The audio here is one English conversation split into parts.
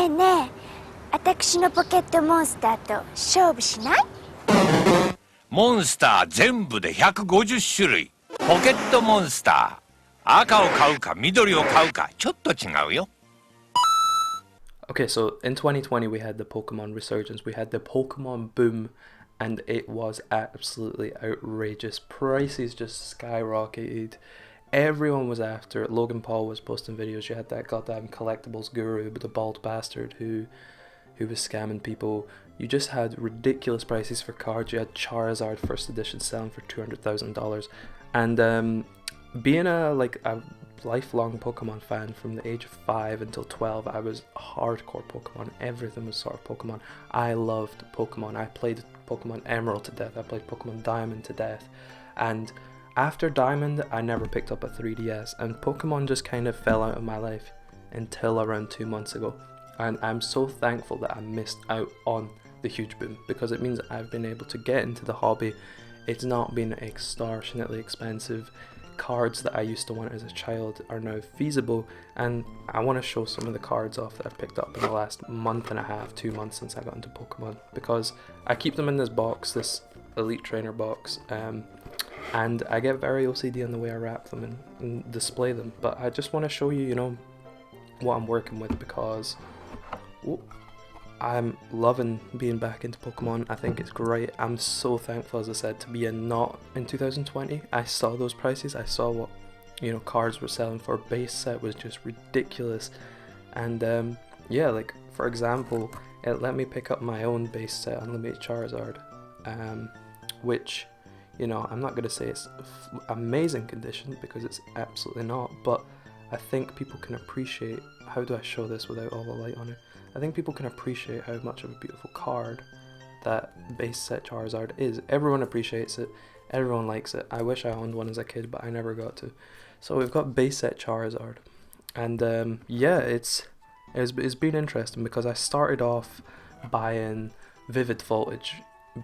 えねえ、私のポケットモンスターと勝負しない？モンスター全部で150種類。ポケットモンスター。赤を買うか緑を買うかちょっと違うよ。Okay, so in 2020 we had the Pokemon resurgence, we had the Pokemon boom, and it was absolutely outrageous. Prices just skyrocketed. Everyone was after it. Logan Paul was posting videos. You had that goddamn collectibles guru, the bald bastard who was scamming people. You just had ridiculous prices for cards. You had Charizard first edition selling for $200,000, and being a lifelong Pokemon fan from the age of 5 until 12, I was hardcore Pokemon. Everything was sort of Pokemon. I loved Pokemon. I played Pokemon Emerald to death. I played Pokemon Diamond to death, and after Diamond, I never picked up a 3DS, and Pokemon just kind of fell out of my life until around 2 months ago. And I'm so thankful that I missed out on the huge boom, because it means I've been able to get into the hobby. It's not been extortionately expensive. Cards that I used to want as a child are now feasible, and I want to show some of the cards off that I've picked up in the last month and a half, 2 months since I got into Pokemon, because I keep them in this box, this Elite Trainer box, and I get very OCD on the way I wrap them and display them. But I just want to show you, what I'm working with, because I'm loving being back into Pokemon. I think it's great. I'm so thankful, as I said, to be not in 2020. I saw those prices. I saw what cards were selling for. Base set was just ridiculous, and for example, it let me pick up my own base set Unlimited Charizard, which I'm not going to say it's amazing condition, because it's absolutely not, but I think people can appreciate, how do I show this without all the light on it? I think people can appreciate how much of a beautiful card that base set Charizard is. Everyone appreciates it, everyone likes it. I wish I owned one as a kid, but I never got to. So we've got base set Charizard, and it's been interesting, because I started off buying Vivid Voltage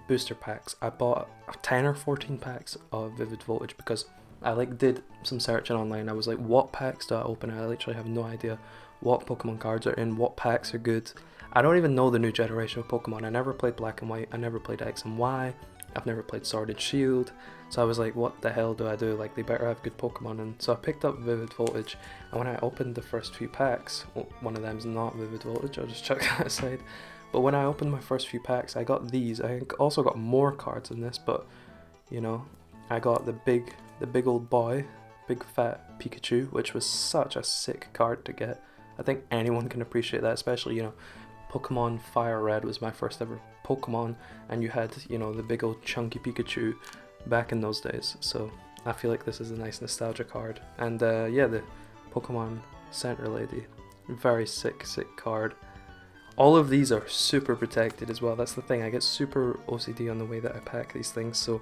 booster packs. I bought 10 or 14 packs of Vivid Voltage because I did some searching online. I was like, what packs do I open? I literally have no idea what Pokemon cards are in, what packs are good. I don't even know the new generation of Pokemon. I never played Black and White, I never played X and Y, I've never played Sword and Shield, so I was like, what the hell do I do? They better have good Pokemon. And so I picked up Vivid Voltage, and when I opened the first few packs, one of them's not Vivid Voltage, I'll just chuck that aside, but when I opened my first few packs, I got these. I also got more cards in this, but I got the big old boy, big fat Pikachu, which was such a sick card to get. I think anyone can appreciate that, especially Pokemon Fire Red was my first ever Pokemon, and you had the big old chunky Pikachu back in those days, so I feel like this is a nice nostalgia card. And the Pokemon Center Lady, very sick card. All of these are super protected as well. That's the thing, I get super OCD on the way that I pack these things. So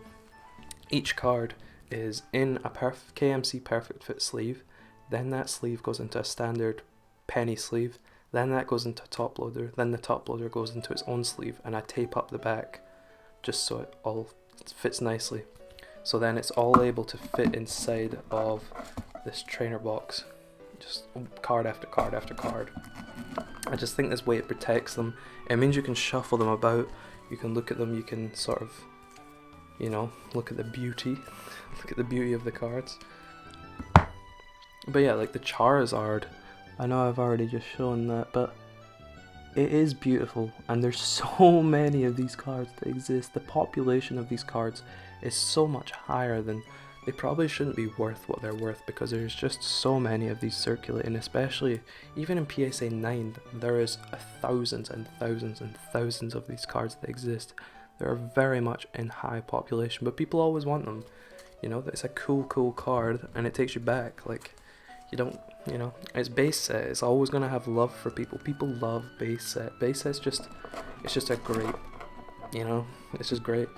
each card is in a KMC Perfect Fit sleeve, then that sleeve goes into a standard penny sleeve, then that goes into a top loader, then the top loader goes into its own sleeve, and I tape up the back just so it all fits nicely. So then it's all able to fit inside of this trainer box, just card after card after card. I just think this way it protects them. It means you can shuffle them about, you can look at them, you can sort of, look at the beauty, look at the beauty of the cards. But yeah, the Charizard, I know I've already just shown that, but it is beautiful, and there's so many of these cards that exist. The population of these cards is so much higher than they probably shouldn't be worth what they're worth, because there's just so many of these circulating, especially even in PSA 9 there is thousands and thousands and thousands of these cards that exist. They're very much in high population, but people always want them. It's a cool card, and it takes you back. It's base set, it's always going to have love for people. People love base set. Base set's just a great, it's just great.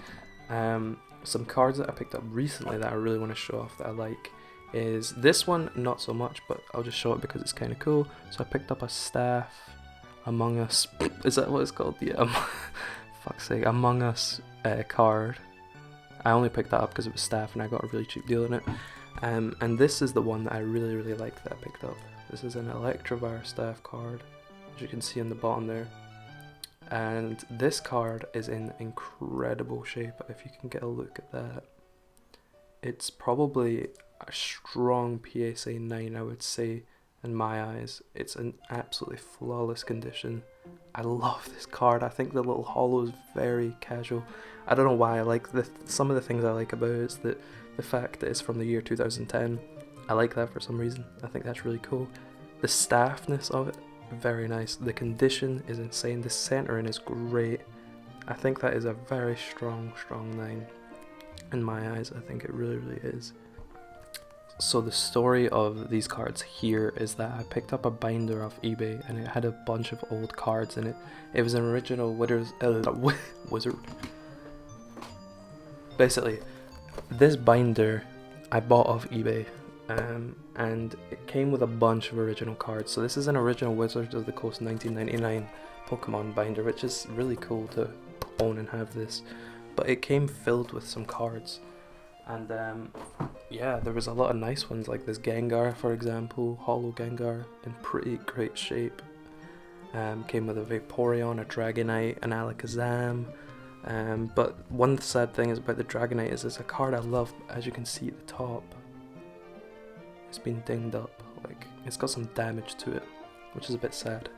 Some cards that I picked up recently that I really want to show off that I like is this one, not so much, but I'll just show it because it's kind of cool. So I picked up a Staff Among Us, is that what it's called? Yeah, fuck's sake, Among Us card. I only picked that up because it was Staff and I got a really cheap deal in it. And this is the one that I really liked that I picked up. This is an Electivire Staff card. as you can see in the bottom there. And this card is in incredible shape. If you can get a look at that, it's probably a strong PSA 9, I would say, in my eyes. It's an absolutely flawless condition. I love this card. I think the little holo is very casual. I don't know why I like some of the things I like about it is that the fact that it's from the year 2010. I like that for some reason. I think that's really cool. The staffness of it, very nice. The condition is insane. The centering is great. I think that is a very strong 9 in my eyes. I think it really, really is. So the story of these cards here is that I picked up a binder off eBay and it had a bunch of old cards in it. It was an original Wizard. Basically, this binder I bought off eBay, and it came with a bunch of original cards. So this is an original Wizards of the Coast 1999 Pokemon binder, which is really cool to own and have this. But it came filled with some cards. And yeah, there was a lot of nice ones, like this Gengar, for example, Holo Gengar, in pretty great shape. Came with a Vaporeon, a Dragonite, an Alakazam. But one sad thing is about the Dragonite is it's a card I love. As you can see at the top, it's been dinged up, like it's got some damage to it, which is a bit sad.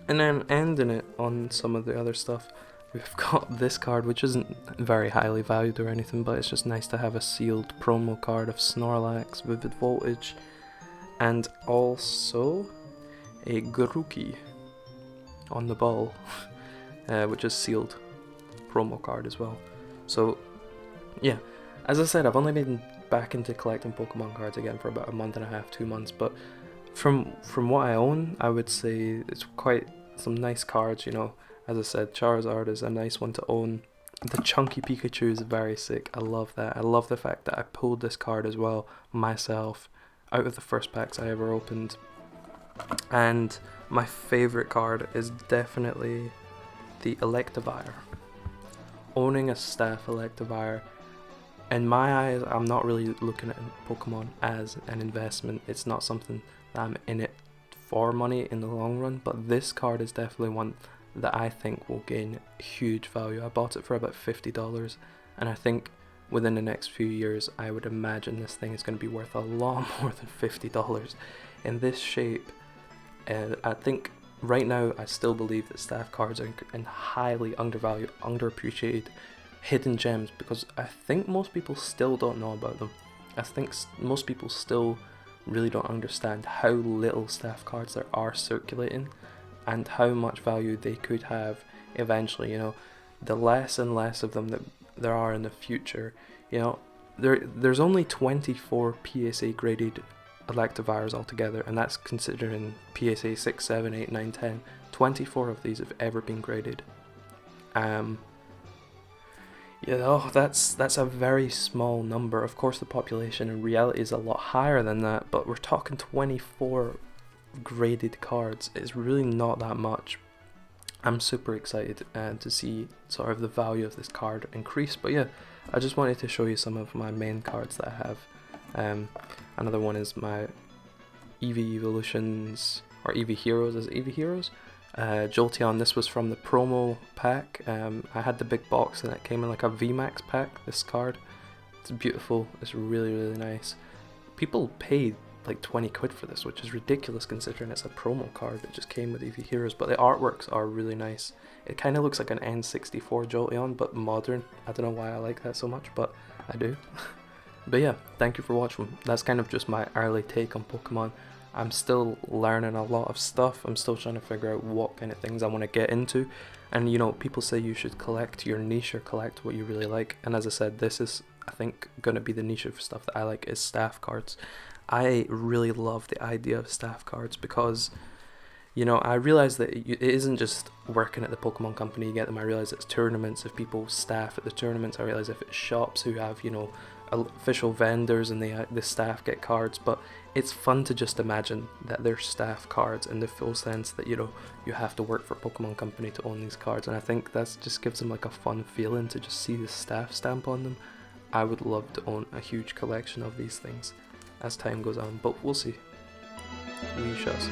And then ending it on some of the other stuff, we've got this card, which isn't very highly valued or anything, but it's just nice to have a sealed promo card of Snorlax, Vivid Voltage, and also a Grookey on the ball, which is sealed promo card as well. So yeah, as I said, I've only been back into collecting Pokemon cards again for about a month and a half, 2 months, but from what I own, I would say it's quite some nice cards, you know. As I said, Charizard is a nice one to own. The Chunky Pikachu is very sick. I love that. I love the fact that I pulled this card as well myself out of the first packs I ever opened. And my favorite card is definitely the Electivire. Owning a staff Electivire, in my eyes, I'm not really looking at Pokemon as an investment. It's not something that I'm in it for money in the long run, but this card is definitely one that I think will gain huge value. I bought it for about $50, and I think within the next few years I would imagine this thing is going to be worth a lot more than $50 in this shape. And I think right now I still believe that staff cards are in highly undervalued, underappreciated hidden gems, because I think most people still don't know about them. I think most people still really don't understand how little staff cards there are circulating and how much value they could have eventually. You know, the less and less of them that there are in the future, you know, there's only 24 PSA graded Electivires altogether, and that's considering PSA 6, 7, 8, 9, 10. 24 of these have ever been graded. You know, that's a very small number. Of course the population in reality is a lot higher than that, but we're talking 24 graded cards. It's really not that much. I'm super excited to see sort of the value of this card increase. But yeah, I just wanted to show you some of my main cards that I have. Another one is my Eevee Evolutions, or Eevee Heroes. Is it Eevee Heroes? Jolteon, this was from the promo pack. I had the big box and it came in like a VMAX pack, this card. It's beautiful, it's really, really nice. People paid like 20 quid for this, which is ridiculous considering it's a promo card that just came with Eevee Heroes, but the artworks are really nice. It kind of looks like an N64 Jolteon, but modern. I don't know why I like that so much, but I do. But yeah, thank you for watching. That's kind of just my early take on Pokemon. I'm still learning a lot of stuff. I'm still trying to figure out what kind of things I want to get into. And you know, people say you should collect your niche or collect what you really like. And as I said, this is, I think, going to be the niche of stuff that I like, is staff cards. I really love the idea of staff cards because, you know, I realize that it isn't just working at the Pokemon company you get them. I realize it's tournaments, if people staff at the tournaments. I realize if it's shops who have, you know, official vendors and the staff get cards. But it's fun to just imagine that they're staff cards in the full sense that, you know, you have to work for Pokemon Company to own these cards, and I think that just gives them like a fun feeling to just see the staff stamp on them. I would love to own a huge collection of these things as time goes on, but we'll see. We shall see.